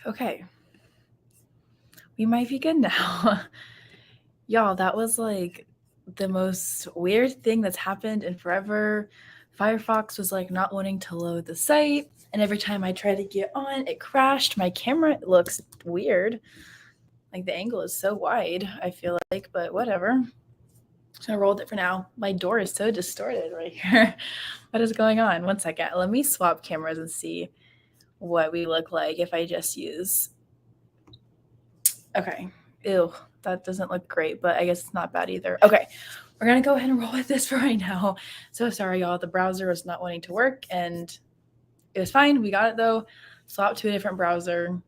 Okay. We might be good now. Y'all, that was like the most weird thing that's happened in forever. Firefox was like not wanting to load the site, and every time I tried to get on, it crashed. My camera looks weird. Like the angle is so wide, I feel like, but whatever. Just gonna roll with it for now. My door is so distorted right here. What is going on? One second. Let me swap cameras and see what we look like if I just use. Okay. Ew, that doesn't look great, but I guess it's not bad either. Okay. We're gonna go ahead and roll with this for right now. So sorry, y'all. The browser was not wanting to work, and it was fine. We got it though. Swap to a different browser.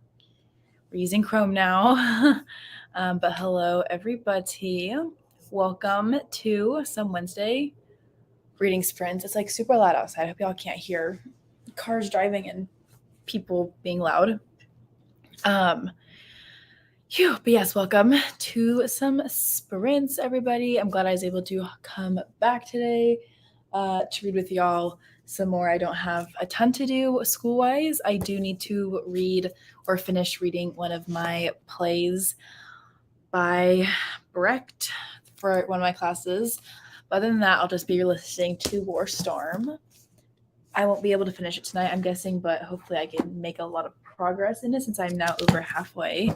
We're using Chrome now. But hello, everybody. Welcome to some Wednesday reading sprints. It's like super loud outside. I hope y'all can't hear cars driving and people being loud. But yes, welcome to some sprints, everybody. I'm glad I was able to come back today to read with y'all some more. I don't have a ton to do school-wise. I do need to read or finish reading one of my plays by Brecht for one of my classes. But other than that, I'll just be listening to War Storm. I won't be able to finish it tonight, I'm guessing, but hopefully I can make a lot of progress in it since I'm now over halfway.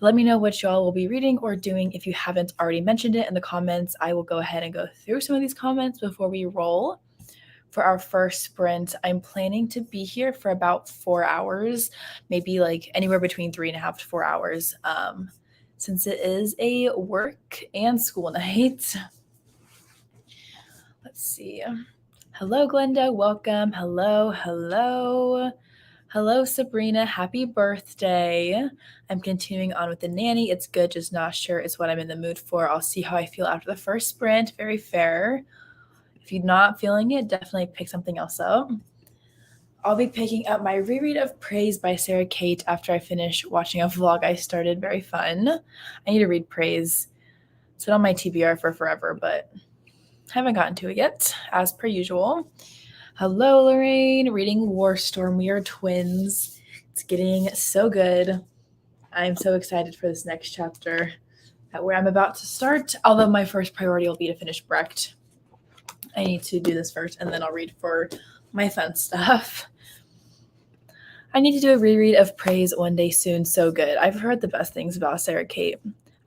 Let me know what y'all will be reading or doing if you haven't already mentioned it in the comments. I will go ahead and go through some of these comments before we roll. For our first sprint, I'm planning to be here for about 4 hours, maybe like anywhere between 3.5 to 4 hours, since it is a work and school night. Let's see. Hello, Glenda. Welcome. Hello. Hello, Sabrina. Happy birthday. I'm continuing on with the nanny. It's good, just not sure it's what I'm in the mood for. I'll see how I feel after the first sprint. Very fair. If you're not feeling it, definitely pick something else up. I'll be picking up my reread of Praise by Sarah Kate after I finish watching a vlog I started. Very fun. I need to read Praise. It's been on my TBR for forever, but haven't gotten to it yet, as per usual. Hello, Lorraine. Reading War Storm. We are twins. It's getting so good. I'm so excited for this next chapter where I'm about to start. Although my first priority will be to finish Brecht. I need to do this first, and then I'll read for my fun stuff. I need to do a reread of Praise one day soon. So good. I've heard the best things about Sarah Kate.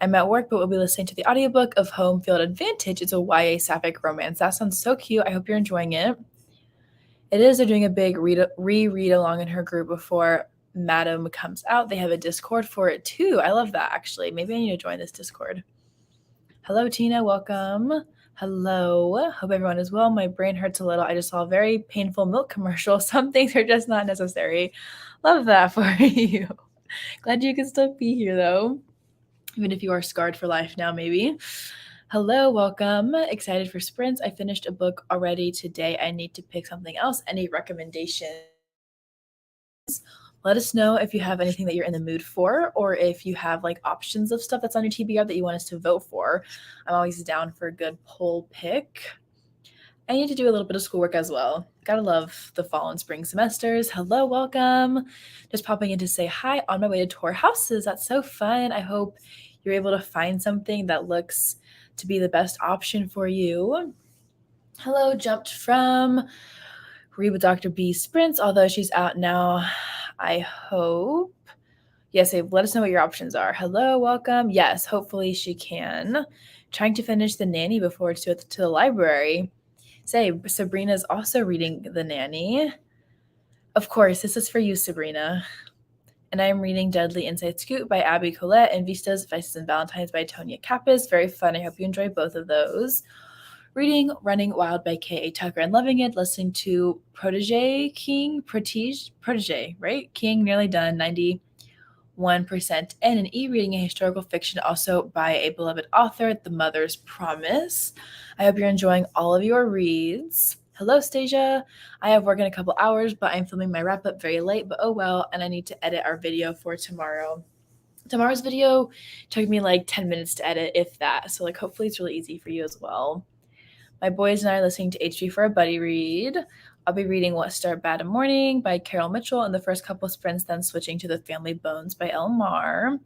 I'm at work, but we'll be listening to the audiobook of Home Field Advantage. It's a YA sapphic romance. That sounds so cute. I hope you're enjoying it. It is. They're doing a big reread along in her group before Madam comes out. They have a Discord for it too. I love that, actually. Maybe I need to join this Discord. Hello, Tina. Welcome. Hello. Hope everyone is well. My brain hurts a little. I just saw a very painful milk commercial. Some things are just not necessary. Love that for you. Glad you can still be here, though. Even if you are scarred for life now, maybe. Hello, welcome. Excited for sprints. I finished a book already today. I need to pick something else. Any recommendations? Let us know if you have anything that you're in the mood for, or if you have like options of stuff that's on your TBR that you want us to vote for. I'm always down for a good poll pick. I need to do a little bit of schoolwork as well. Gotta love the fall and spring semesters. Hello, welcome. Just popping in to say hi on my way to tour houses. That's so fun. I hope you're able to find something that looks to be the best option for you. Hello, jumped from Read with Dr. B sprints, although she's out now. I hope. Yes, let us know what your options are. Hello, welcome. Yes, hopefully she can. Trying to finish The Nanny before it's to the library. Say, Sabrina's also reading The Nanny. Of course, this is for you, Sabrina. And I am reading Deadly Inside Scoop by Abby Collette and Vistas, Vices, and Valentines by Tonya Kappas. Very fun. I hope you enjoy both of those. Reading Running Wild by K.A. Tucker and loving it. Listening to Protege, right? King, nearly done, 91% in. And e-reading a historical fiction also by a beloved author, The Mother's Promise. I hope you're enjoying all of your reads. Hello, Stasia. I have work in a couple hours, but I'm filming my wrap-up very late, but oh well, and I need to edit our video for tomorrow. Tomorrow's video took me like 10 minutes to edit, if that, so like hopefully it's really easy for you as well. My boys and I are listening to HG for a buddy read. I'll be reading What Start Bad in Morning by Carol Mitchell and the first couple of sprints, then switching to The Family Bones by Elle Marr.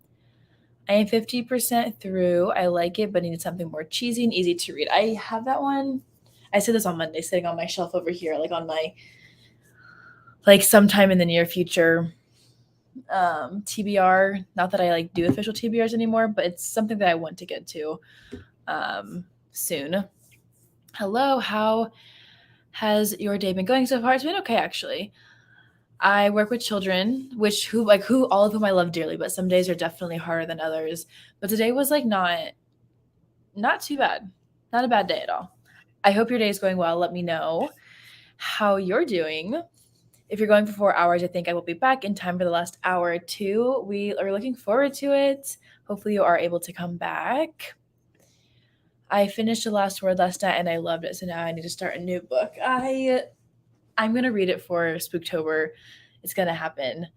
I am 50% through. I like it, but needed something more cheesy and easy to read. I have that one. I said this on Monday, sitting on my shelf over here, like on my, like sometime in the near future TBR. Not that I like do official TBRs anymore, but it's something that I want to get to soon. Hello, how has your day been going so far? It's been okay, actually. I work with children, who all of whom I love dearly, but some days are definitely harder than others. But today was like not too bad. Not a bad day at all. I hope your day is going well. Let me know how you're doing. If you're going for 4 hours, I think I will be back in time for the last hour or two. We are looking forward to it. Hopefully you are able to come back. I finished The Last Word last night and I loved it. So now I need to start a new book. I'm going to read it for Spooktober. It's going to happen.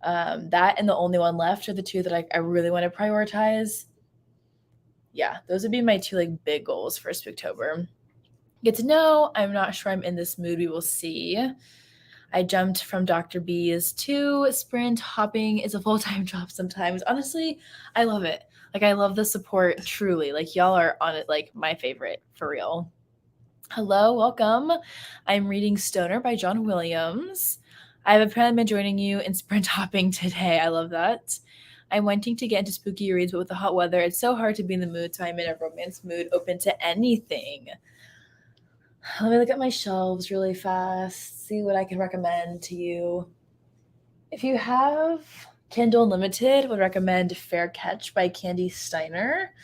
That and The Only One Left are the two that I really want to prioritize. Yeah, those would be my two like big goals for Spooktober. Get to know. I'm not sure I'm in this mood. We will see. I jumped from Dr. B's to Sprint. Hopping is a full-time job sometimes. Honestly, I love it. Like, I love the support, truly. Like, y'all are on it, like, my favorite, for real. Hello, welcome. I'm reading Stoner by John Williams. I've apparently been joining you in sprint hopping today. I love that. I'm wanting to get into spooky reads, but with the hot weather, it's so hard to be in the mood, so I'm in a romance mood, open to anything. Let me look at my shelves really fast, see what I can recommend to you. If you have Kindle Unlimited, would recommend Fair Catch by Candy Steiner.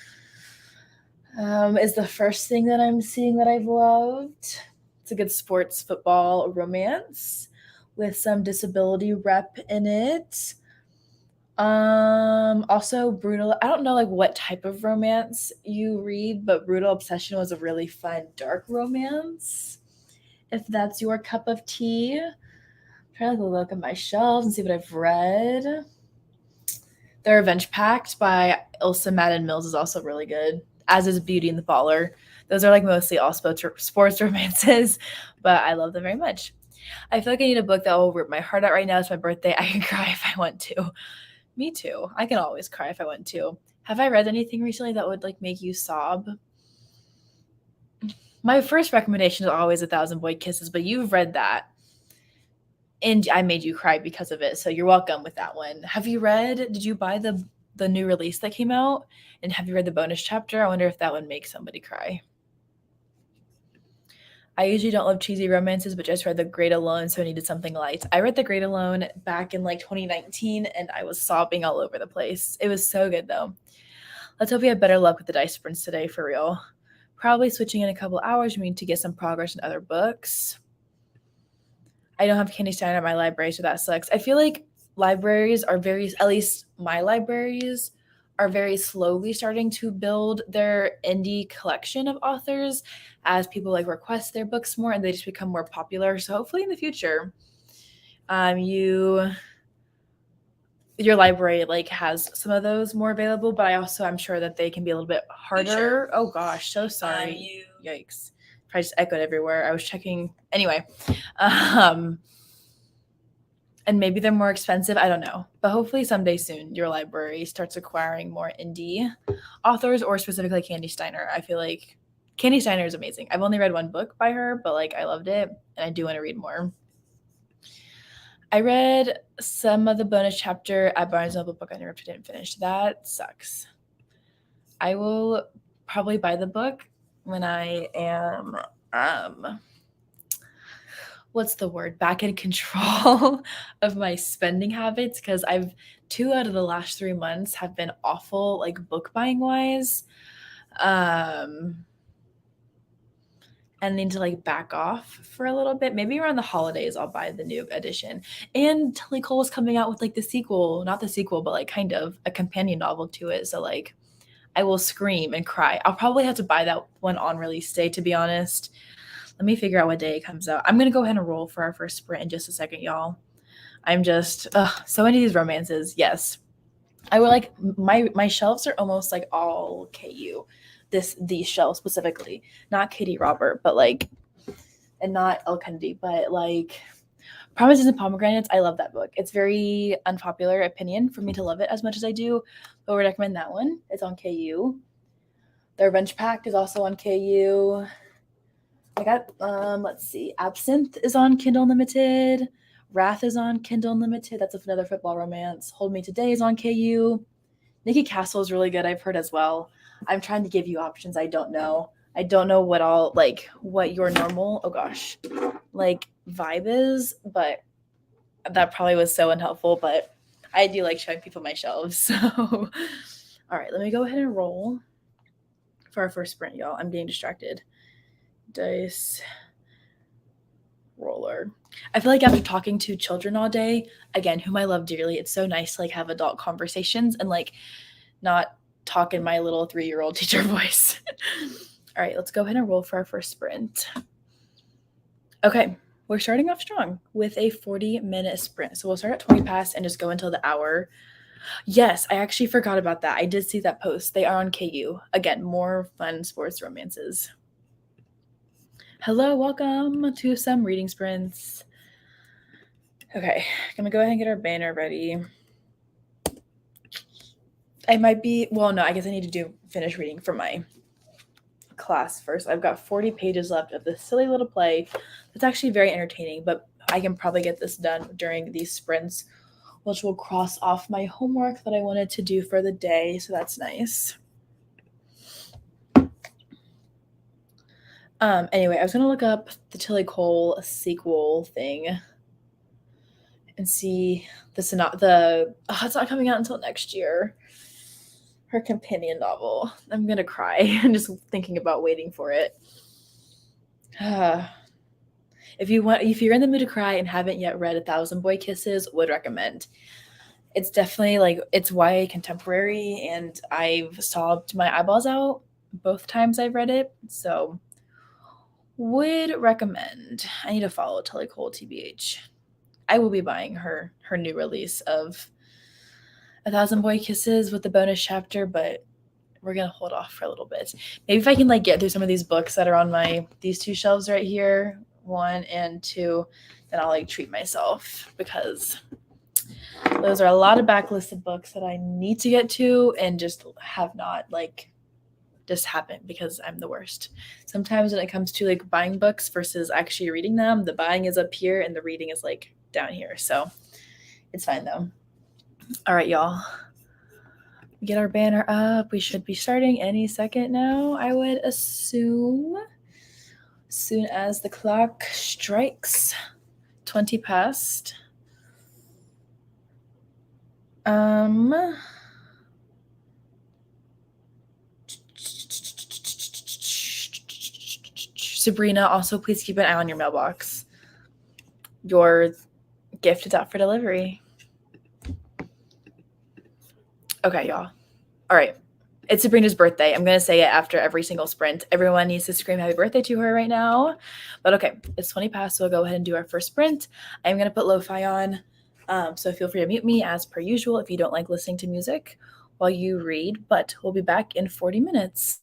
Is the first thing that I'm seeing that I've loved. It's a good sports football romance with some disability rep in it. Also Brutal. I don't know like what type of romance you read, but Brutal Obsession was a really fun dark romance. If that's your cup of tea. I'm trying to look at my shelves and see what I've read. The Revenge Pact by Ilsa Madden Mills is also really good, as is Beauty and the Baller. Those are like mostly all sports romances, but I love them very much. I feel like I need a book that will rip my heart out right now. It's my birthday. I can cry if I want to. Me too. I can always cry if I want to. Have I read anything recently that would like make you sob? My first recommendation is always 1,000 Boy Kisses, but you've read that. And I made you cry because of it. So you're welcome with that one. Did you buy the new release that came out? And have you read the bonus chapter? I wonder if that would make somebody cry. I usually don't love cheesy romances, but just read The Great Alone, so I needed something light. I read The Great Alone back in like 2019, and I was sobbing all over the place. It was so good, though. Let's hope we have better luck with the dice sprints today, for real. Probably switching in a couple hours. We need to get some progress in other books. I don't have Candy Steiner at my library, so that sucks. I feel like libraries are at least my libraries, are very slowly starting to build their indie collection of authors as people like request their books more and they just become more popular. So hopefully in the future, your library like has some of those more available, but I'm sure that they can be a little bit harder. Sure. Oh gosh, so sorry. Yikes. I just echoed everywhere. I was checking. Anyway. And maybe they're more expensive. I don't know. But hopefully someday soon your library starts acquiring more indie authors or specifically Candy Steiner. I feel like Candy Steiner is amazing. I've only read one book by her, but like I loved it and I do want to read more. I read some of the bonus chapter at Barnes & Noble Book Uninterrupted. Didn't finish. That sucks. I will probably buy the book when I am what's the word? Back in control of my spending habits, because 2 out of the last 3 months have been awful, like book buying wise. And need to like back off for a little bit. Maybe around the holidays, I'll buy the new edition. And Tilly Cole is coming out with like the sequel, not the sequel, but like kind of a companion novel to it. So like I will scream and cry. I'll probably have to buy that one on release day, to be honest. Let me figure out what day it comes out. I'm going to go ahead and roll for our first sprint in just a second, y'all. I'm just, so many of these romances. Yes. I would like, my shelves are almost like all KU. These shelves specifically, not Katie Robert, but like and not El Kennedy, but like Promises and Pomegranates. I love that book. It's very unpopular opinion for me to love it as much as I do, but I would recommend that one. It's on KU. The Revenge Pact is also on KU. I got let's see, Absinthe is on Kindle Unlimited. Wrath is on Kindle Unlimited. That's another football romance. Hold Me Today is on KU. Nikki Castle is really good, I've heard as well. I'm trying to give you options. I don't know what your normal vibe is, but that probably was so unhelpful, but I do like showing people my shelves. So all right, let me go ahead and roll for our first sprint, y'all. I'm getting distracted. Dice roller. I feel like after talking to children all day, again, whom I love dearly, it's so nice to like have adult conversations and like not talk in my little 3-year-old teacher voice. All right, let's go ahead and roll for our first sprint. Okay, we're starting off strong with a 40-minute sprint. So we'll start at 20 past and just go until the hour. Yes, I actually forgot about that. I did see that post. They are on KU. Again, more fun sports romances. Hello, welcome to some reading sprints. Okay, I'm gonna go ahead and get our banner ready. I guess I need to finish reading for my class first. I've got 40 pages left of this silly little play. It's actually very entertaining, but I can probably get this done during these sprints, which will cross off my homework that I wanted to do for the day, so that's nice. Anyway, I was gonna look up the Tilly Cole sequel thing and see it's not coming out until next year. Her companion novel. I'm gonna cry just thinking about waiting for it. If you're in the mood to cry and haven't yet read 1,000 Boy Kisses, would recommend. It's definitely it's YA contemporary, and I've sobbed my eyeballs out both times I've read it, so would recommend. I need to follow Tilly Cole TBH. I will be buying her new release of 1,000 Boy Kisses with the bonus chapter, but we're gonna hold off for a little bit. Maybe if I can get through some of these books that are on these 2 shelves right here, 1 and 2, then I'll treat myself, because those are a lot of backlisted books that I need to get to and just have not just happened because I'm the worst. Sometimes when it comes to buying books versus actually reading them, the buying is up here and the reading is down here. So it's fine though. All right, y'all. We get our banner up. We should be starting any second now, I would assume. As soon as the clock strikes 20 past. Sabrina, also please keep an eye on your mailbox. Your gift is out for delivery. Okay, y'all. All right. It's Sabrina's birthday. I'm going to say it after every single sprint. Everyone needs to scream happy birthday to her right now. But okay, it's 20 past, so we'll go ahead and do our first sprint. I'm going to put lo-fi on, so feel free to mute me as per usual if you don't like listening to music while you read, but we'll be back in 40 minutes.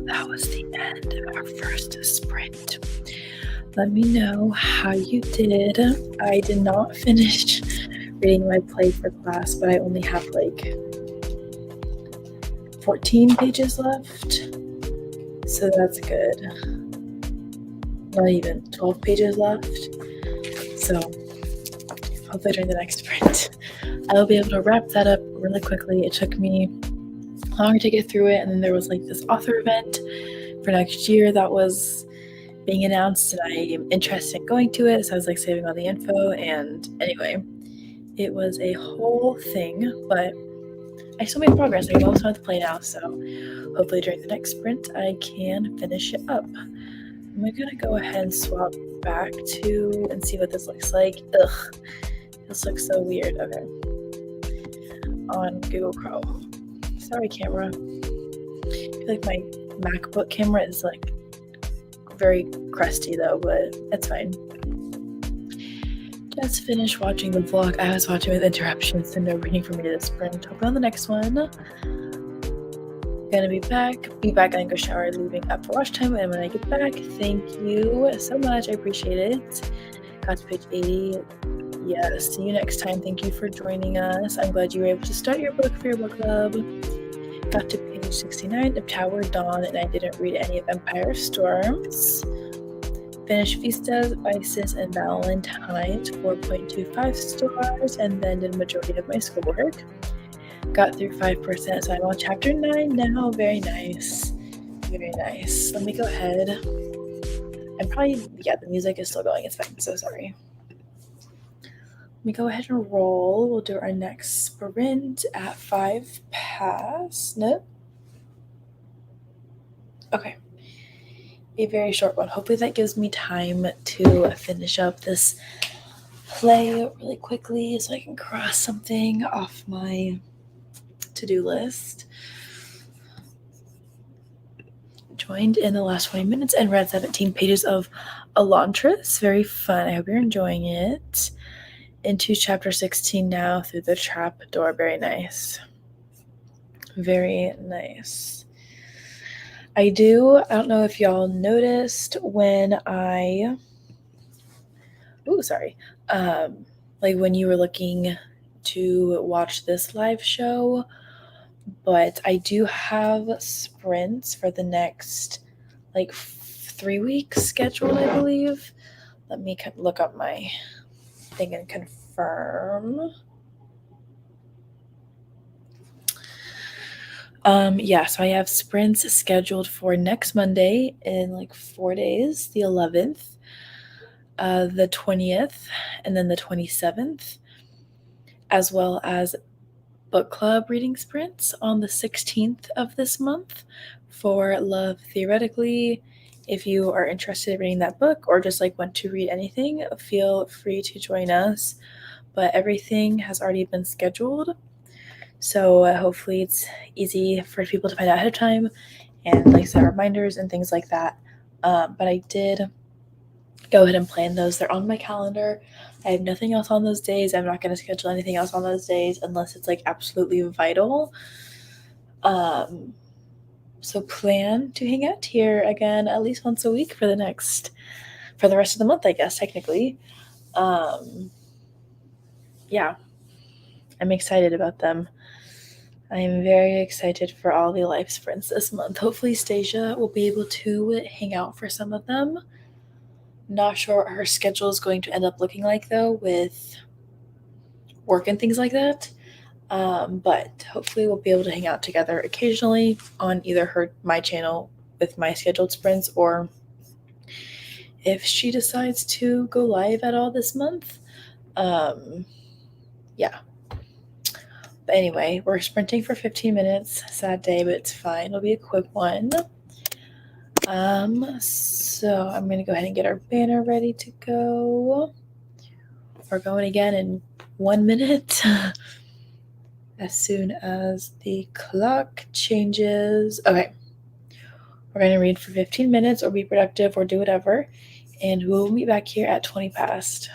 that was the end of our first sprint. Let me know how you did. I did not finish reading my play for class, but I only have like 14 pages left, so that's good. Not even 12 pages left, so hopefully during the next sprint I'll be able to wrap that up really quickly. It took me longer to get through it, and then there was like this author event for next year that was being announced, and I am interested in going to it, so I was like saving all the info, and anyway, it was a whole thing, but I still made progress. I'm almost done with the play now, so hopefully during the next sprint I can finish it up. I'm gonna go ahead and swap back to and see what this looks like. Ugh, this looks so weird. Okay, on Google Chrome. Sorry, camera. I feel like my MacBook camera is like very crusty though, but it's fine. Just finished watching the vlog I was watching with interruptions, so no reading for me this sprint. Hope on the next one. Gonna be back and go shower, leaving up for watch time. And when I get back, thank you so much. I appreciate it. Got to page 80. Yes, see you next time. Thank you for joining us. I'm glad you were able to start your book for your book club. Got to page 69 of Tower Dawn, and I didn't read any of Empire Storms. Finished Vistas, Vices, and Valentine's, 4.25 stars, and then did the majority of my schoolwork. Got through 5%, so I'm on chapter 9 now. Very nice. Very nice. Let me go ahead. The music is still going. It's fine. I'm so sorry. Let me go ahead and roll. We'll do our next sprint at 5 past. Nope. Okay. A very short one. Hopefully that gives me time to finish up this play really quickly so I can cross something off my to-do list. Joined in the last 20 minutes and read 17 pages of Elantris. Very fun. I hope you're enjoying it. Into chapter 16 now through the trap door. Very nice. Very nice. I don't know if y'all noticed when when you were looking to watch this live show, but I do have sprints for the next 3 weeks scheduled, I believe. Let me look up my thing and confirm. So I have sprints scheduled for next Monday in 4 days, the 11th, the 20th, and then the 27th, as well as book club reading sprints on the 16th of this month for Love Theoretically. If you are interested in reading that book or just want to read anything, feel free to join us. But everything has already been scheduled, so hopefully it's easy for people to find out ahead of time and set reminders and things like that. But I did go ahead and plan those. They're on my calendar. I have nothing else on those days. I'm not going to schedule anything else on those days unless it's absolutely vital. So plan to hang out here again at least once a week for the rest of the month, I guess, technically. Yeah, I'm excited about them. I am very excited for all the life sprints this month. Hopefully Stasia will be able to hang out for some of them. Not sure what her schedule is going to end up looking like though, with work and things like that. But hopefully we'll be able to hang out together occasionally on either my channel with my scheduled sprints, or if she decides to go live at all this month. Yeah. But anyway, we're sprinting for 15 minutes. Sad day, but it's fine. It'll be a quick one. So I'm going to go ahead and get our banner ready to go. We're going again in 1 minute. As soon as the clock changes. Okay. We're going to read for 15 minutes or be productive or do whatever. And we'll meet back here at 20 past.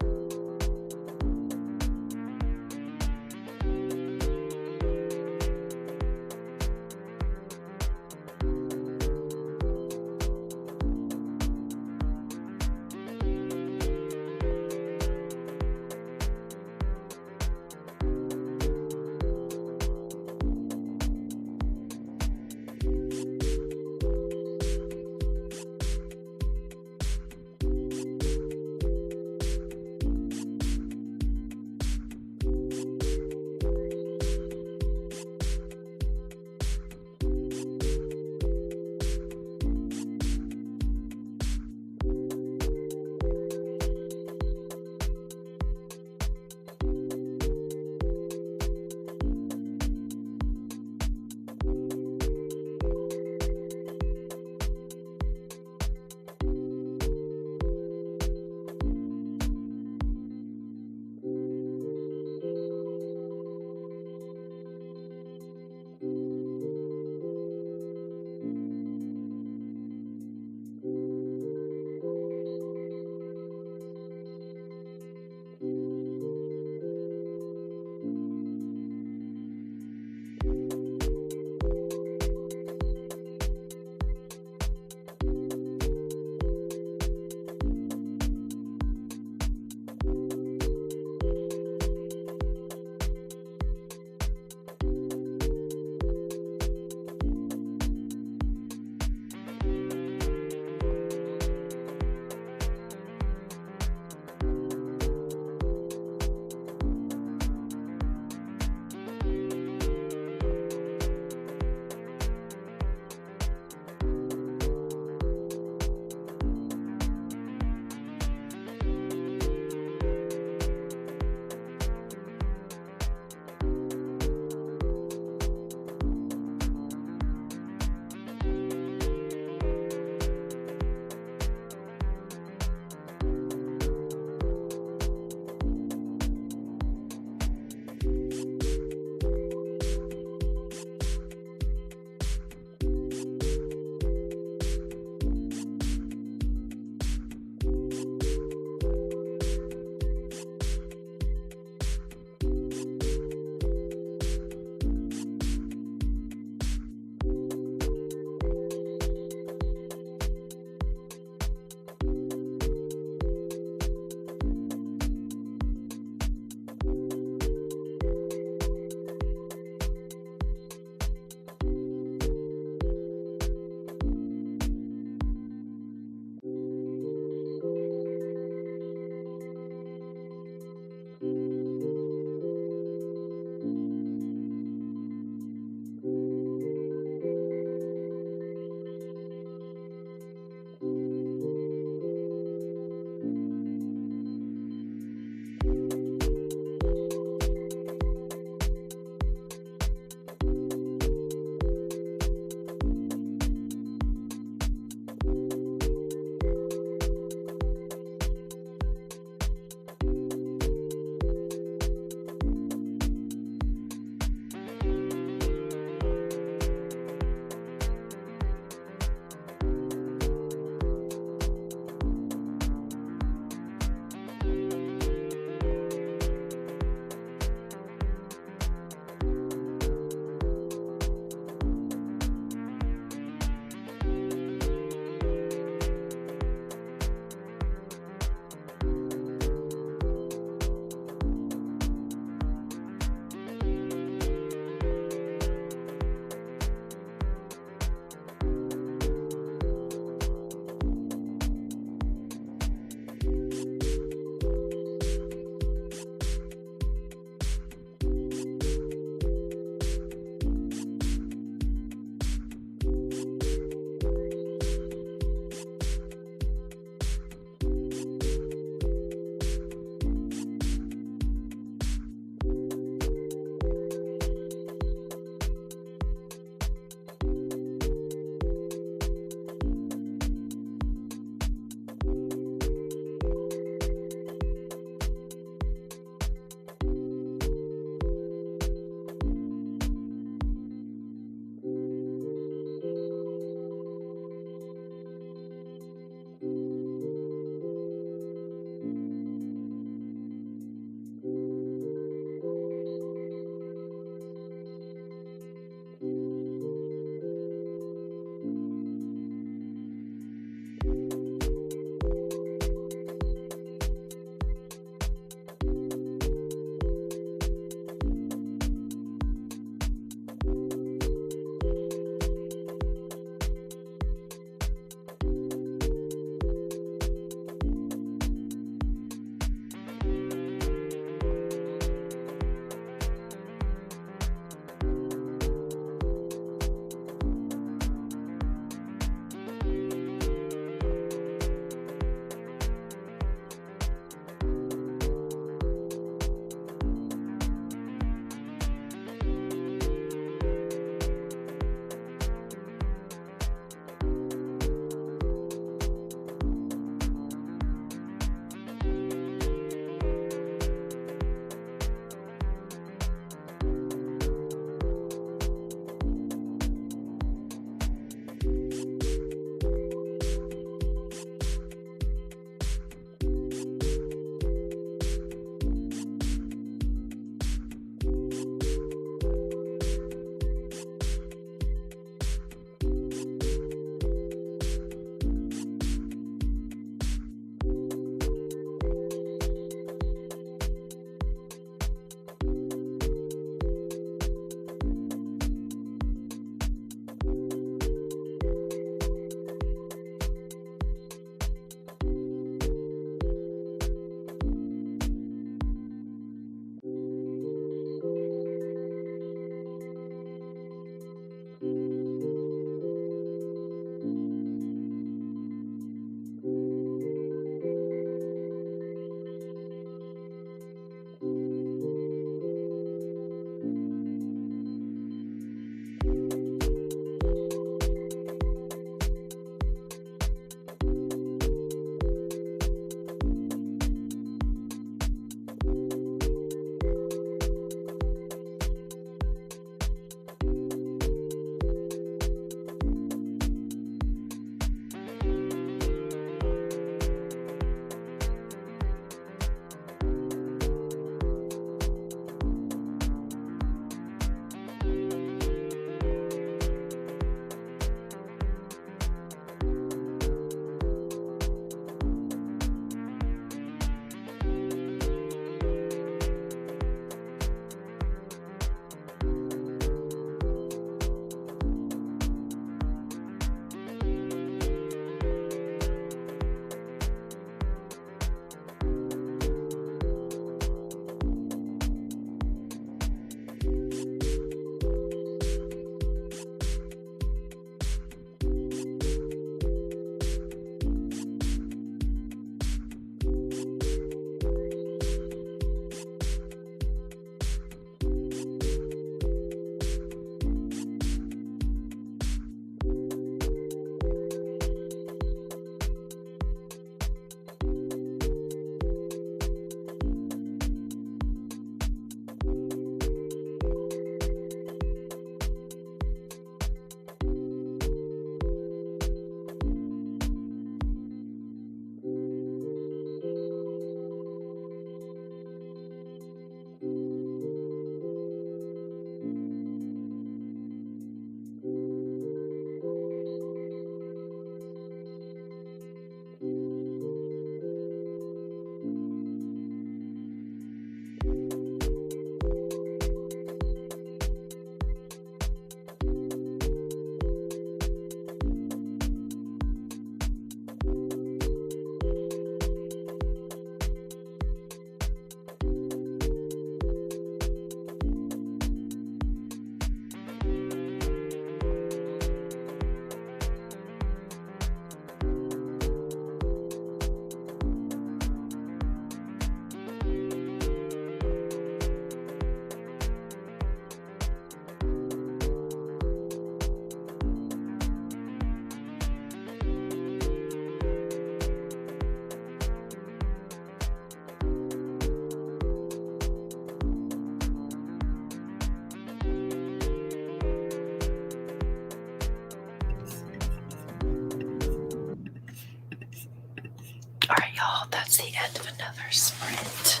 your sprint.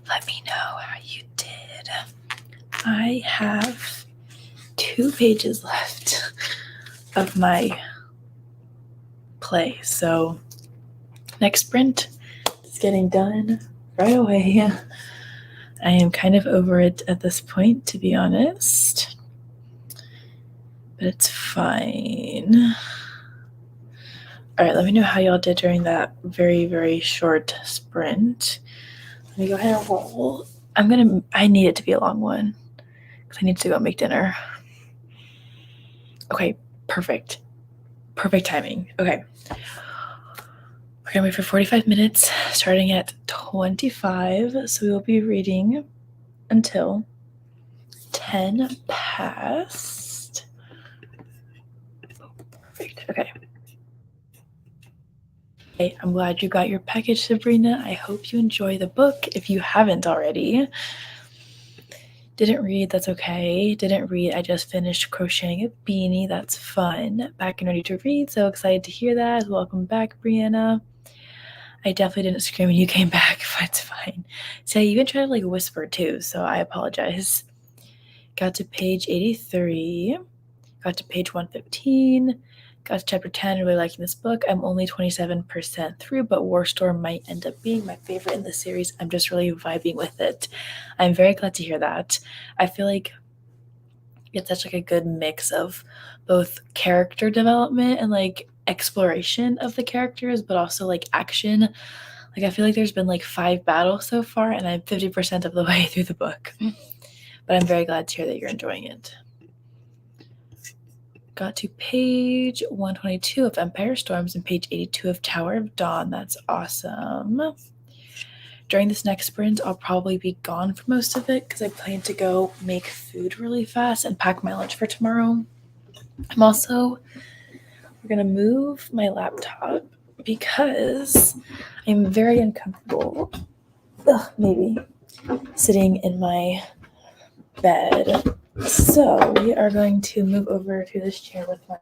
Let me know how you did. I have 2 pages left of my play, so next sprint is getting done right away. I am kind of over it at this point, to be honest, but it's fine. All right, let me know how y'all did during that very, very short sprint. Let me go ahead and roll. I need it to be a long one because I need to go make dinner. Okay, perfect. Perfect timing. Okay. We're gonna wait for 45 minutes, starting at 25. So we will be reading until 10 past. Perfect. Okay. Hey, I'm glad you got your package, Sabrina. I hope you enjoy the book if you haven't already. Didn't read, that's okay. Didn't read, I just finished crocheting a beanie. That's fun. Back and ready to read. So excited to hear that. Welcome back, Brianna. I definitely didn't scream when you came back, but it's fine. So you can try to whisper too, so I apologize. Got to page 83. Got to page 115. Got to chapter 10, really liking this book. I'm only 27% through, but War Storm might end up being my favorite in the series. I'm just really vibing with it. I'm very glad to hear that. I feel like it's such a good mix of both character development and exploration of the characters, but also action. I feel like there's been 5 battles so far, and I'm 50% of the way through the book. But I'm very glad to hear that you're enjoying it. Got to page 122 of Empire Storms and page 82 of Tower of Dawn. That's awesome. During this next sprint, I'll probably be gone for most of it because I plan to go make food really fast and pack my lunch for tomorrow. We're going to move my laptop because I'm very uncomfortable, maybe, sitting in my bed. So we are going to move over to this chair with my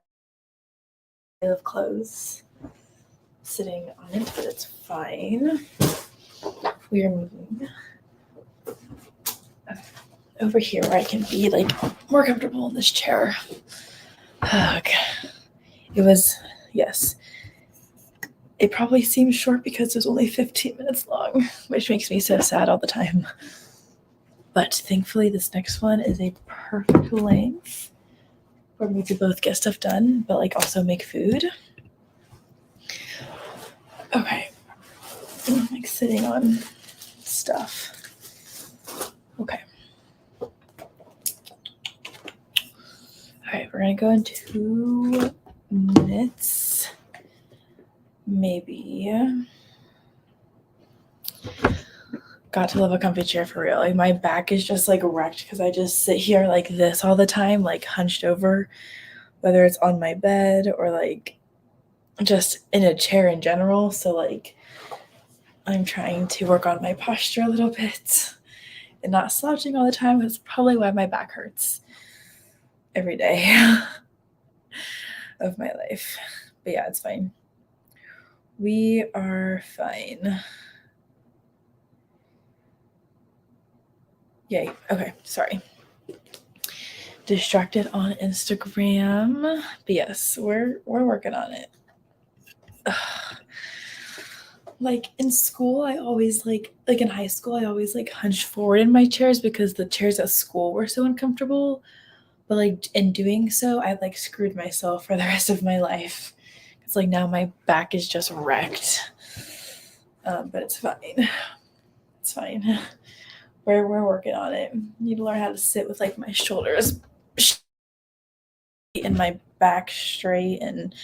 pile of clothes sitting on it, but it's fine. We are moving over here where I can be more comfortable in this chair. Okay. It probably seems short because it was only 15 minutes long, which makes me so sad all the time. But thankfully, this next one is a perfect length for me to both get stuff done, but also make food. Okay. I'm sitting on stuff. Okay. All right, we're gonna go in 2 minutes. Maybe. Got to love a comfy chair for real. My back is just wrecked because I just sit here like this all the time, hunched over, whether it's on my bed or just in a chair in general. So I'm trying to work on my posture a little bit and not slouching all the time. That's probably why my back hurts every day of my life. But yeah, it's fine. We are fine. Yay. Okay, sorry. Distracted on Instagram. But yes, we're working on it. Ugh. In school, I always in high school, I always hunched forward in my chairs because the chairs at school were so uncomfortable. But in doing so, I screwed myself for the rest of my life. It's now my back is just wrecked. But it's fine. It's fine. We're working on it. Need to learn how to sit with my shoulders and my back straight, and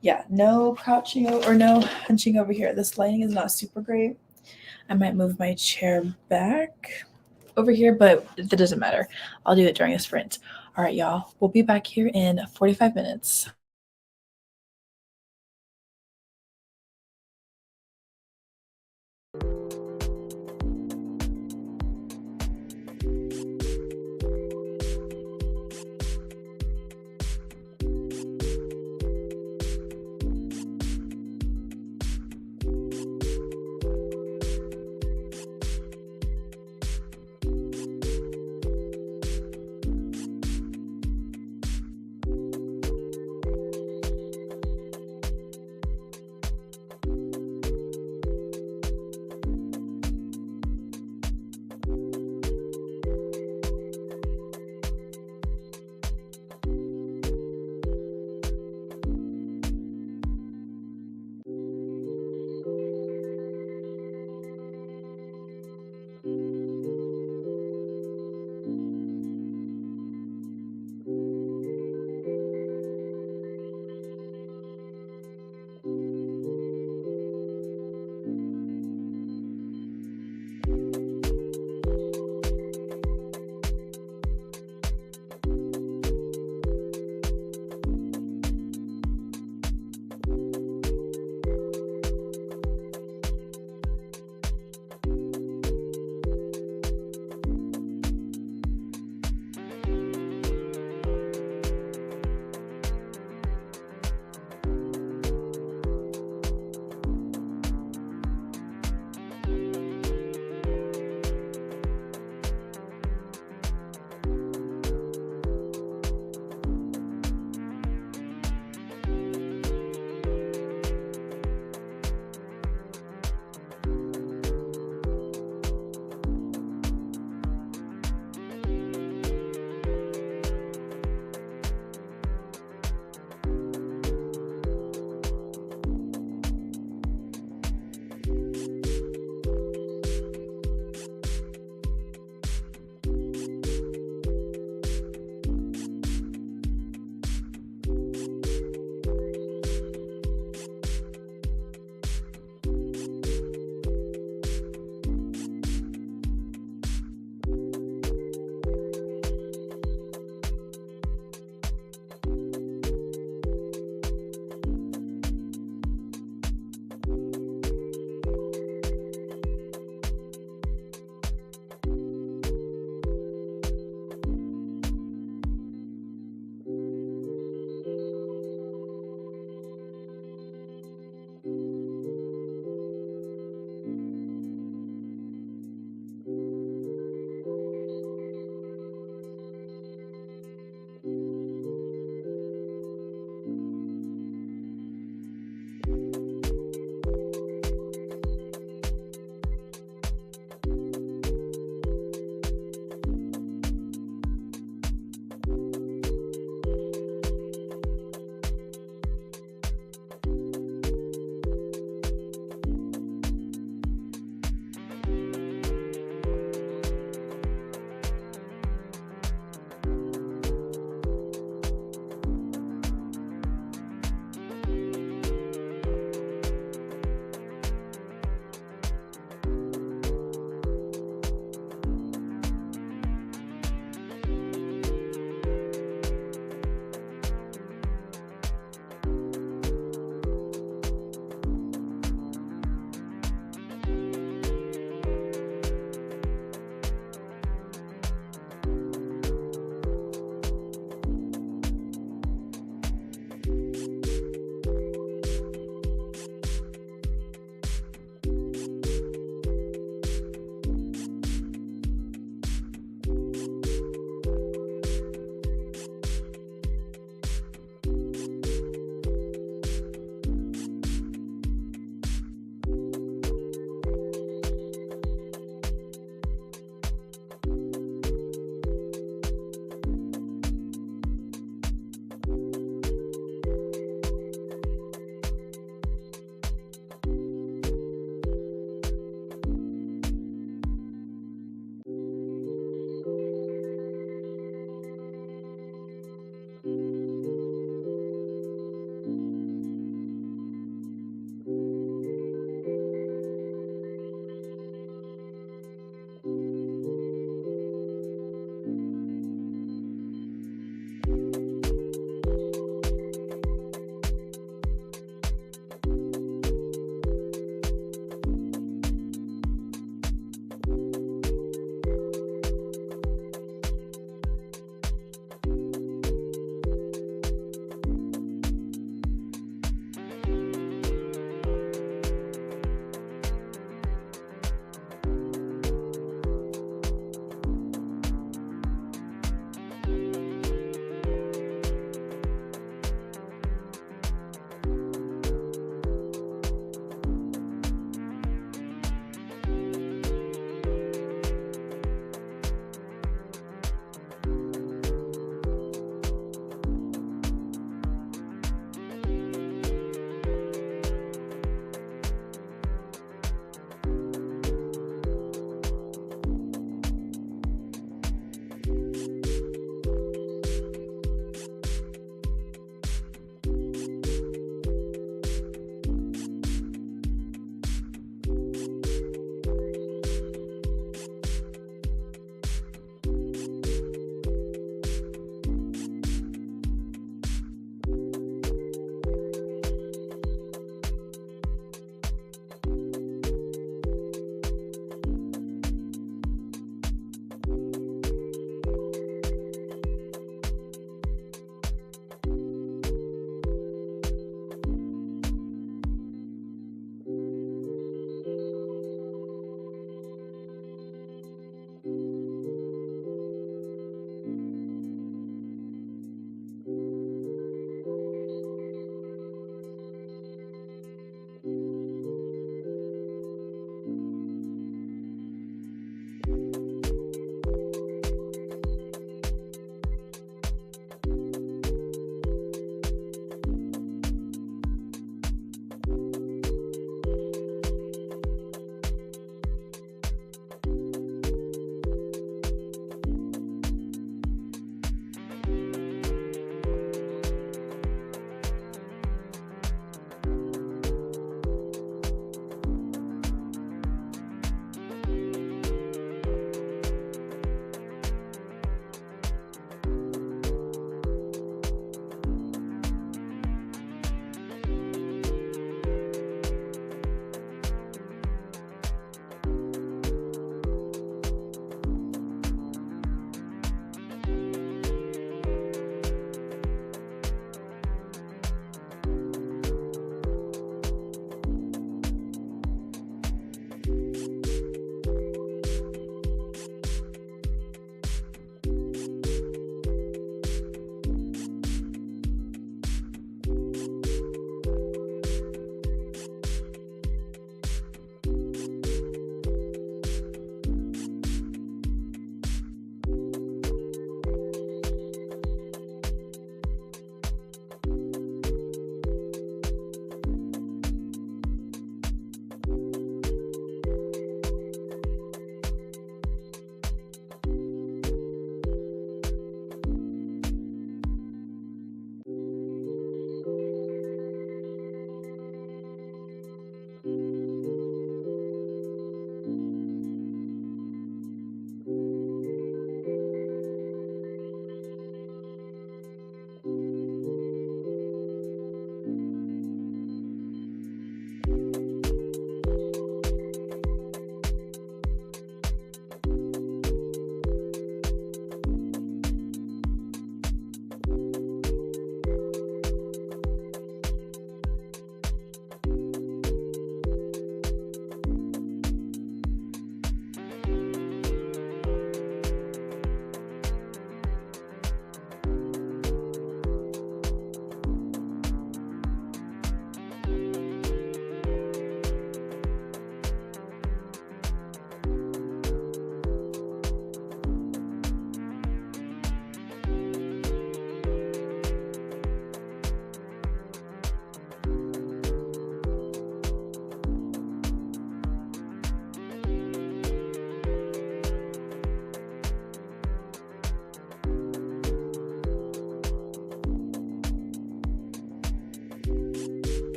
yeah, no crouching or no hunching over here. This lighting is not super great. I might move my chair back over here, but that doesn't matter. I'll do it during a sprint. All right, y'all. We'll be back here in 45 minutes.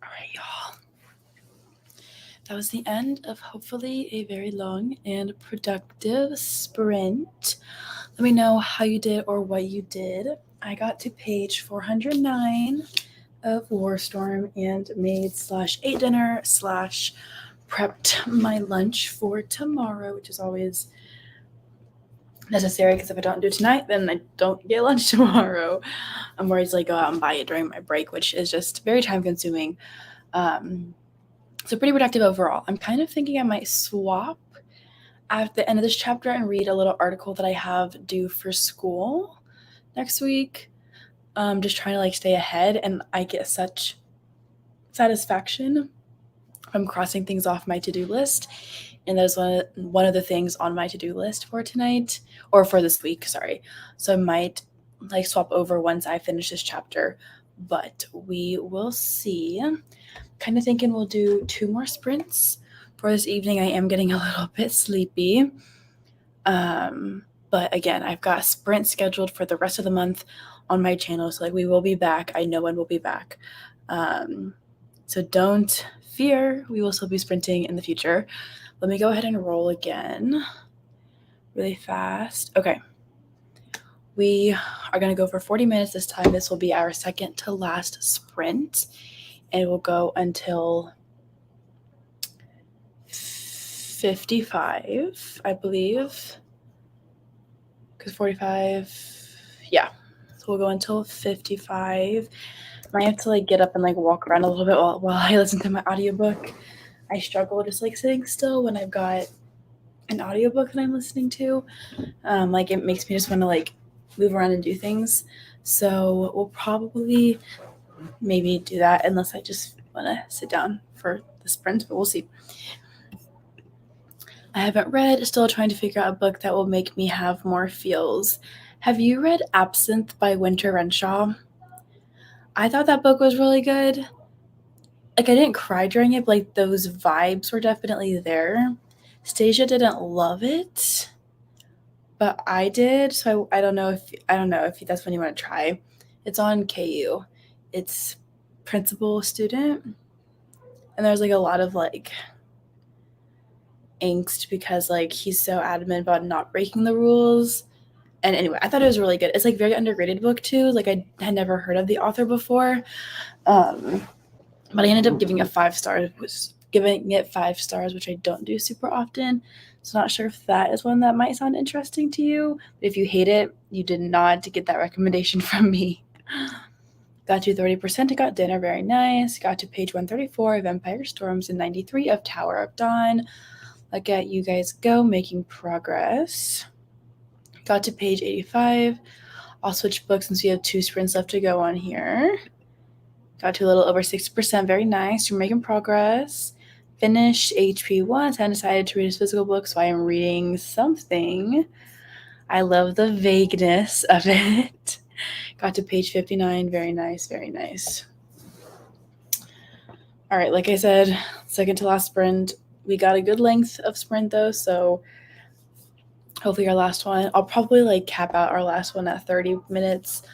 All right, y'all. That was the end of hopefully a very long and productive sprint. Let me know how you did or what you did. I got to page 409 of Warstorm and made /ate dinner / prepped my lunch for tomorrow, which is always necessary because if I don't do it tonight, then I don't get lunch tomorrow. I'm worried to go out and buy it during my break, which is just very time consuming. So pretty productive overall. I'm kind of thinking I might swap at the end of this chapter and read a little article that I have due for school next week. Just trying to stay ahead, and I get such satisfaction from crossing things off my to-do list. And that is one of the things on my to-do list for tonight, or for this week, sorry. So I might swap over once I finish this chapter, but we will see. Kind of thinking we'll do 2 more sprints for this evening. I am getting a little bit sleepy. But again, I've got sprints scheduled for the rest of the month on my channel. So we will be back. I know when we'll be back. So don't fear. We will still be sprinting in the future. Let me go ahead and roll again really fast. Okay. We are going to go for 40 minutes this time. This will be our second to last sprint. And it will go until 55, I believe. Because 45, yeah. So we'll go until 55. I might have to get up and walk around a little bit while I listen to my audiobook. I struggle just sitting still when I've got an audiobook that I'm listening to. It makes me just want to move around and do things. So we'll probably maybe do that unless I just want to sit down for the sprint, but we'll see. I haven't read, still trying to figure out a book that will make me have more feels. Have you read Absinthe by Winter Renshaw? I thought that book was really good. I didn't cry during it, but those vibes were definitely there. Stasia didn't love it, but I did. So I don't know if that's one you want to try. It's on KU. It's principal student, and there's a lot of angst because he's so adamant about not breaking the rules. And anyway, I thought it was really good. It's very underrated book too. I had never heard of the author before, but I ended up giving it 5 stars. Which I don't do super often. So not sure if that is one that might sound interesting to you. But if you hate it, you did not get that recommendation from me. Got to 30% of Got Dinner, very nice. Got to page 134 of Empire Storms and 93 of Tower of Dawn. Look at you guys go, making progress. Got to page 85. I'll switch books since we have 2 sprints left to go on here. Got to a little over 60%, very nice. You're making progress. Finished HP 1, so I decided to read his physical book, so I am reading something. I love the vagueness of it. Got to page 59, very nice, very nice. All right, like I said, second to last sprint. We got a good length of sprint though, so hopefully our last one, I'll probably cap out our last one at 30 minutes.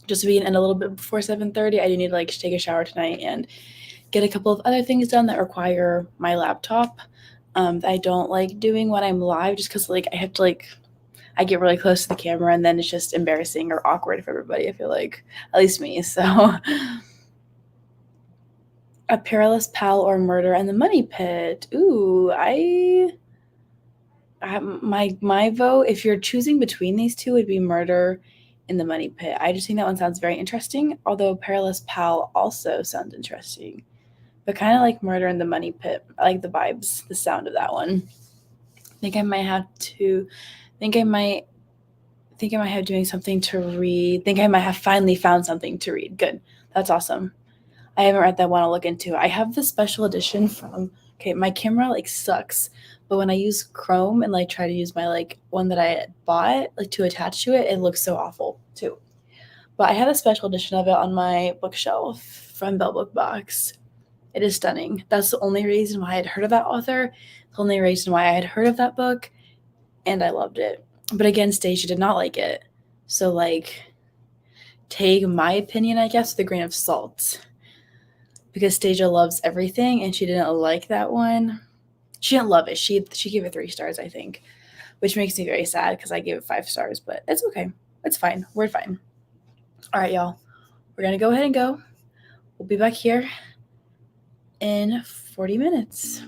Just so we can end a little bit before 7:30. I do need to take a shower tonight and get a couple of other things done that require my laptop. That I don't like doing when I'm live, just because I have to I get really close to the camera and then it's just embarrassing or awkward for everybody. I feel at least me. So A Perilous Pal or Murder in the Money Pit. Ooh, my vote, if you're choosing between these two, would be Murder in the Money Pit. I just think that one sounds very interesting, although Perilous Pal also sounds interesting. But kind of like Murder in the Money Pit. I like the vibes, the sound of that one. I think I might have doing something to read. Think I might have finally found something to read. Good. That's awesome. I haven't read that one. I'll look into. I have the special edition from, my camera sucks, but when I use Chrome and try to use my one that I bought to attach to it, it looks so awful too. But I have a special edition of it on my bookshelf from Bell Book Box. It is stunning. That's the only reason why I had heard of that author. The only reason why I had heard of that book, and I loved it. But again, Stacia did not like it. So take my opinion, I guess, with a grain of salt. Because Stasia loves everything and she didn't like that one. She didn't love it. She gave it 3 stars, I think, which makes me very sad because I gave it 5 stars, but it's okay. It's fine. We're fine. All right, y'all. We're going to go ahead and go. We'll be back here in 40 minutes.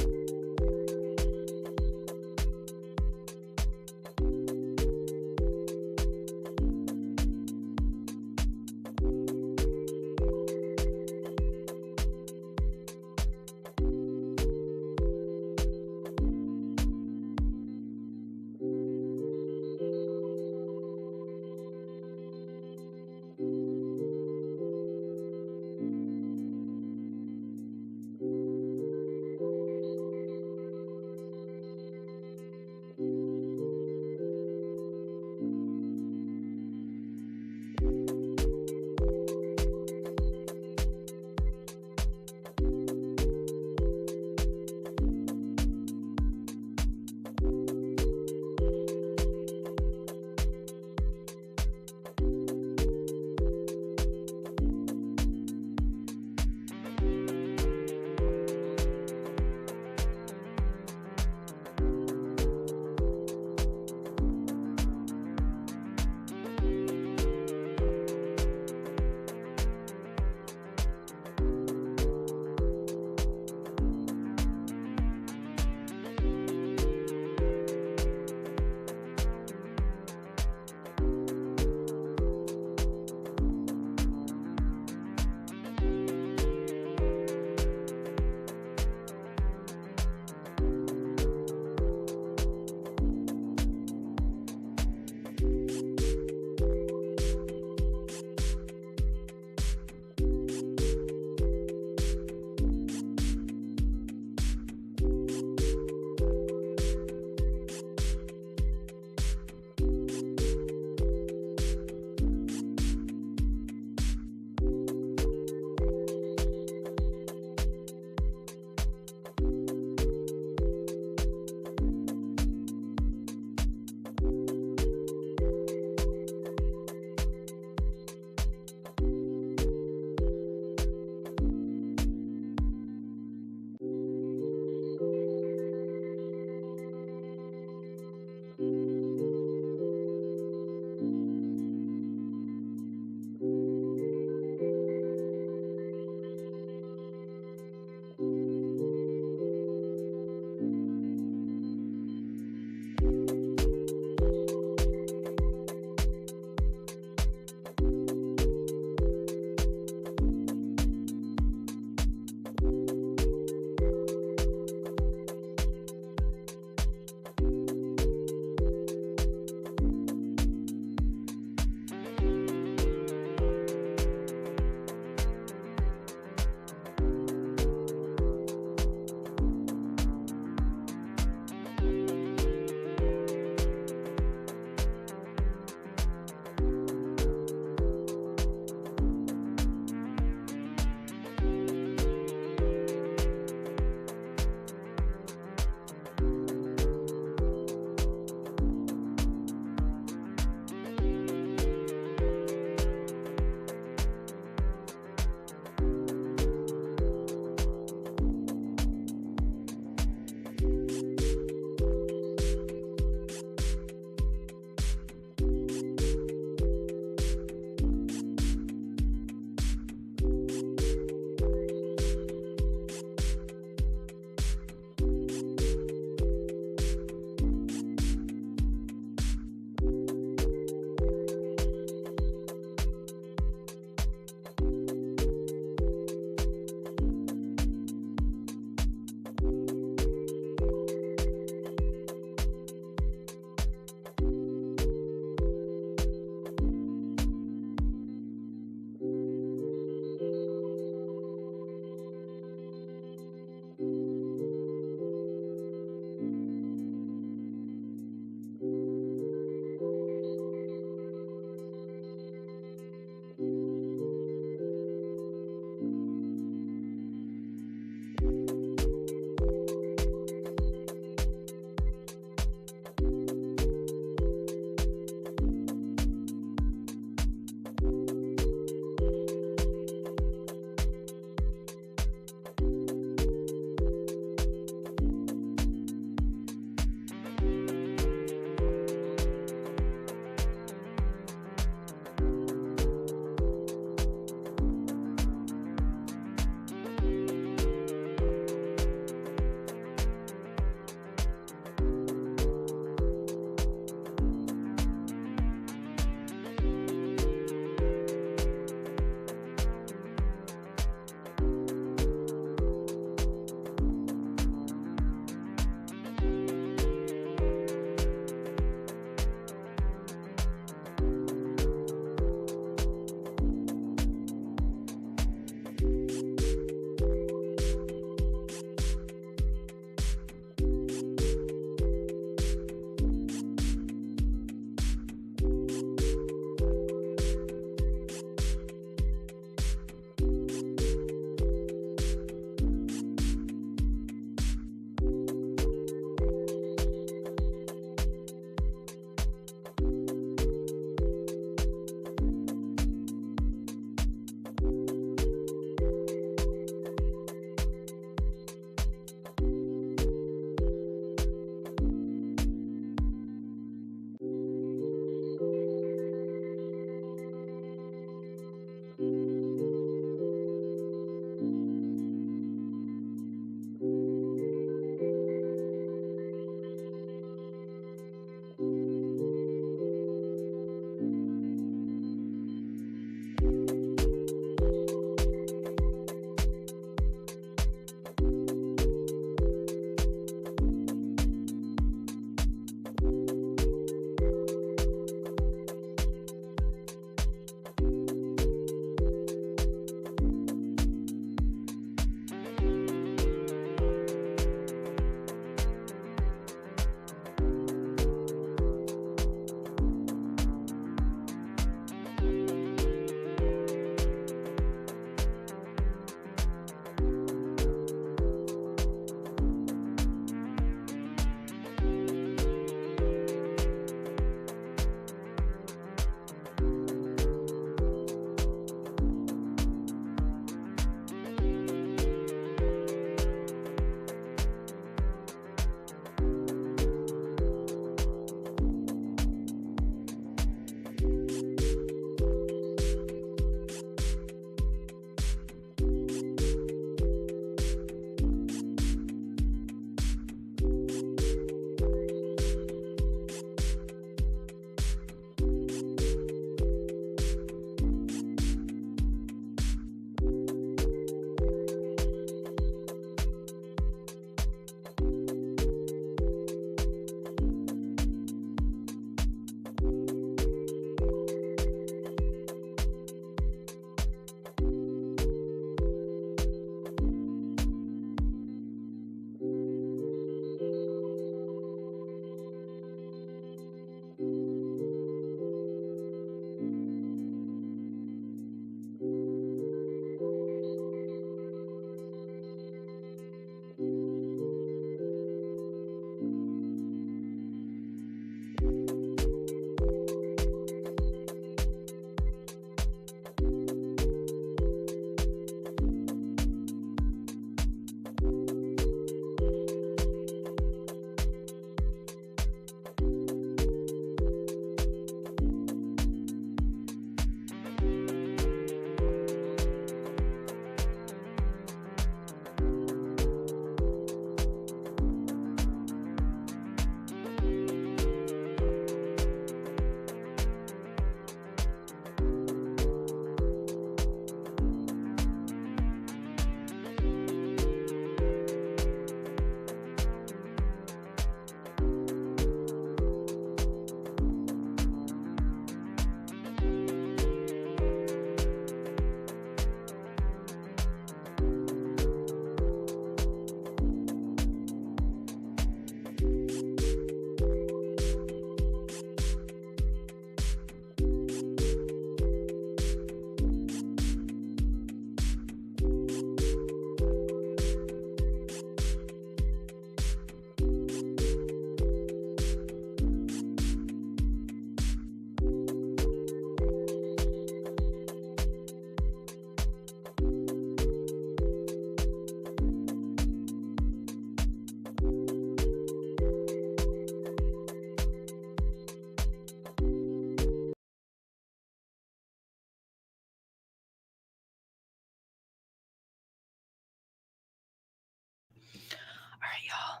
right, y'all.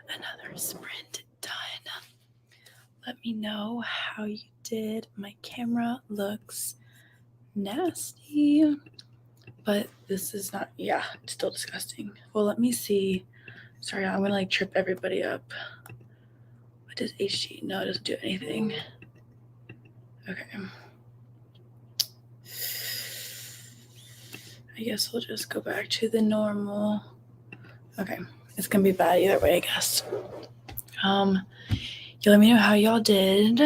Another sprint done. Let me know how you did. My camera looks nasty, but this is not, yeah, it's still disgusting. Well, let me see. Sorry, I'm gonna like trip everybody up. What does HG? No, it doesn't do anything. Okay. I guess we'll just go back to the normal. Okay, it's gonna be bad either way, I guess. You let me know how y'all did.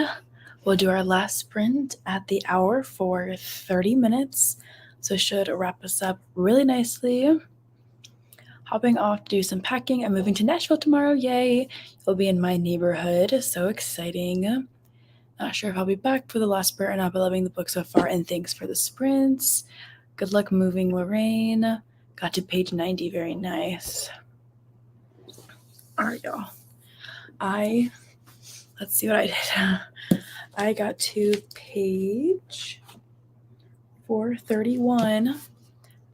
We'll do our last sprint at the hour for 30 minutes. So it should wrap us up really nicely. Hopping off to do some packing. I'm moving to Nashville tomorrow. Yay. You'll be in my neighborhood. So exciting. Not sure if I'll be back for the last sprint or not, but loving the book so far. And thanks for the sprints. Good luck moving, Lorraine. Got to page 90. Very nice. All right, y'all. Let's see what I did. I got to page 431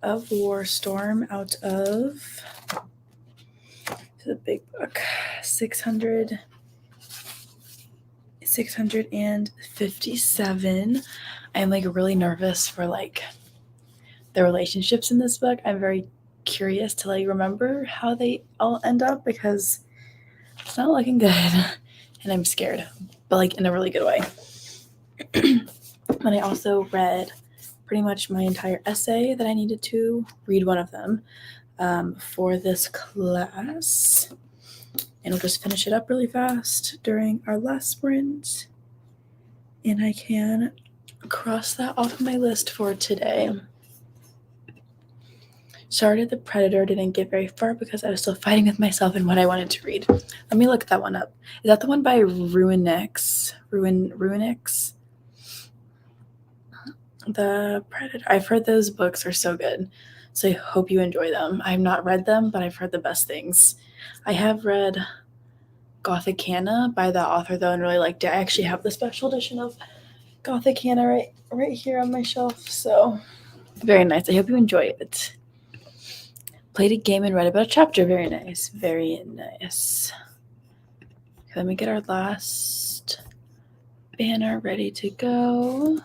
of War Storm out of the big book, 657. I'm like really nervous for like the relationships in this book. I'm very curious to like remember how they all end up because it's not looking good and I'm scared, but like in a really good way. But I also read pretty much my entire essay that I needed to read one of them for this class. And we'll just finish it up really fast during our last sprint. And I can cross that off my list for today. Started The Predator, didn't get very far because I was still fighting with myself and what I wanted to read. Let me look that one up. Is that the one by Ruinix? Ruinix? The Predator. I've heard those books are so good, so I hope you enjoy them. I've not read them, but I've heard the best things. I have read Gothic Hannah by the author, though, and really liked it. I actually have the special edition of Gothic Hannah right here on my shelf, so very nice. I hope you enjoy it. Played a game and read about a chapter. Very nice. Very nice. Okay, let me get our last banner ready to go.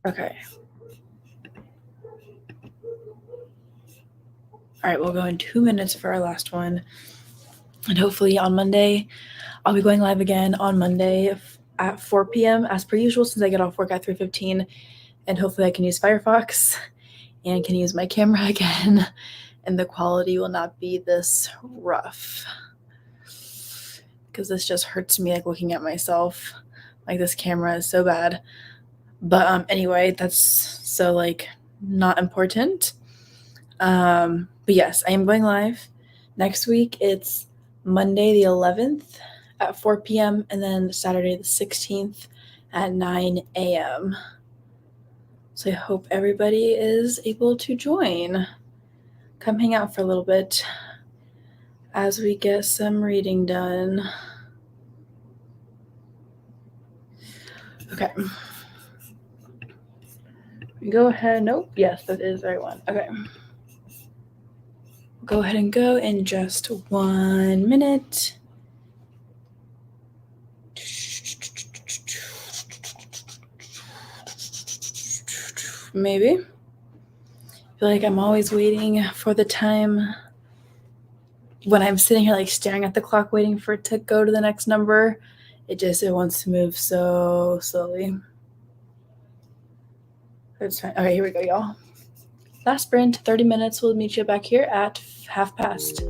Okay. All right, we'll go in 2 minutes for our last one. And hopefully on Monday, I'll be going live again on Monday at 4 p.m. as per usual since I get off work at 3:15. And hopefully I can use Firefox and can use my camera again. And the quality will not be this rough. Because this just hurts me like looking at myself. Like this camera is so bad. But anyway, that's so like not important. But yes, I am going live. Next week it's Monday the 11th at 4 p.m. and then Saturday the 16th at 9 a.m. So I hope everybody is able to join. Come hang out for a little bit as we get some reading done. Okay. Go ahead. Nope. Yes, that is the right one. Okay. Go ahead and go in just 1 minute. Maybe. I feel like I'm always waiting for the time when I'm sitting here like staring at the clock waiting for it to go to the next number. It wants to move so slowly. It's fine. Okay, here we go, y'all. Last sprint, 30 minutes. We'll meet you back here at past.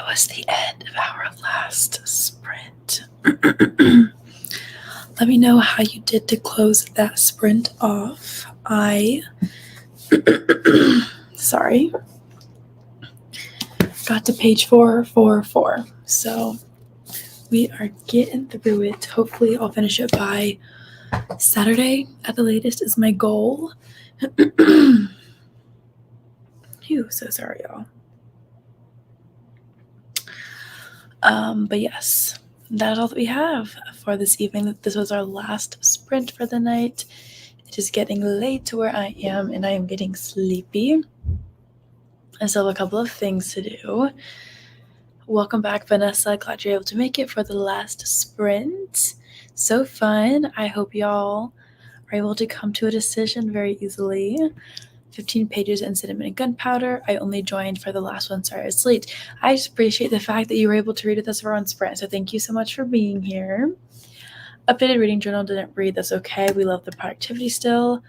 was the end of our last sprint. Let me know how you did to close that sprint off. Sorry, got to page 444. So we are getting through it. Hopefully I'll finish it by Saturday at the latest is my goal. Phew, so sorry, y'all. But yes, that's all that we have for this evening. This was our last sprint for the night. It is getting late to where I am, and I am getting sleepy. I still have a couple of things to do. Welcome back, Vanessa. Glad you're able to make it for the last sprint. So fun. I hope y'all are able to come to a decision very easily. 15 pages in cinnamon and gunpowder. I only joined for the last one. Sorry, I was late. I just appreciate the fact that you were able to read with us for on sprint. So thank you so much for being here. Updated reading journal, didn't read. That's okay. We love the productivity still.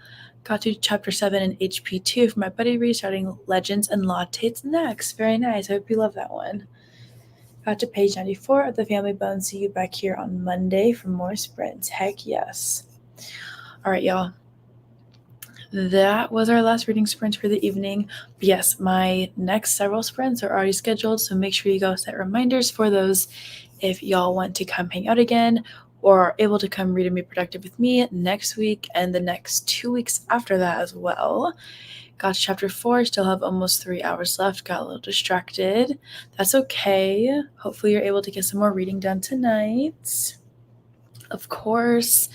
Got to chapter 7 in HP 2 for my buddy read, starting Legends and Lattes next. Very nice. I hope you love that one. Got to page 94 of the Family Bone. See you back here on Monday for more sprints. Heck yes. All right, y'all. That was our last reading sprint for the evening. But yes, my next several sprints are already scheduled, so make sure you go set reminders for those if y'all want to come hang out again or are able to come read and be productive with me next week and the next 2 weeks after that as well. Got to chapter 4, still have almost 3 hours left. Got a little distracted. That's okay. Hopefully you're able to get some more reading done tonight. Of course.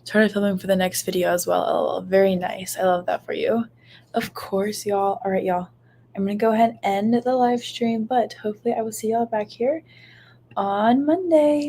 Started filming for the next video as well. Oh, very nice. I love that for you. Of course, y'all. All right, y'all. I'm going to go ahead and end the live stream, but hopefully I will see y'all back here on Monday.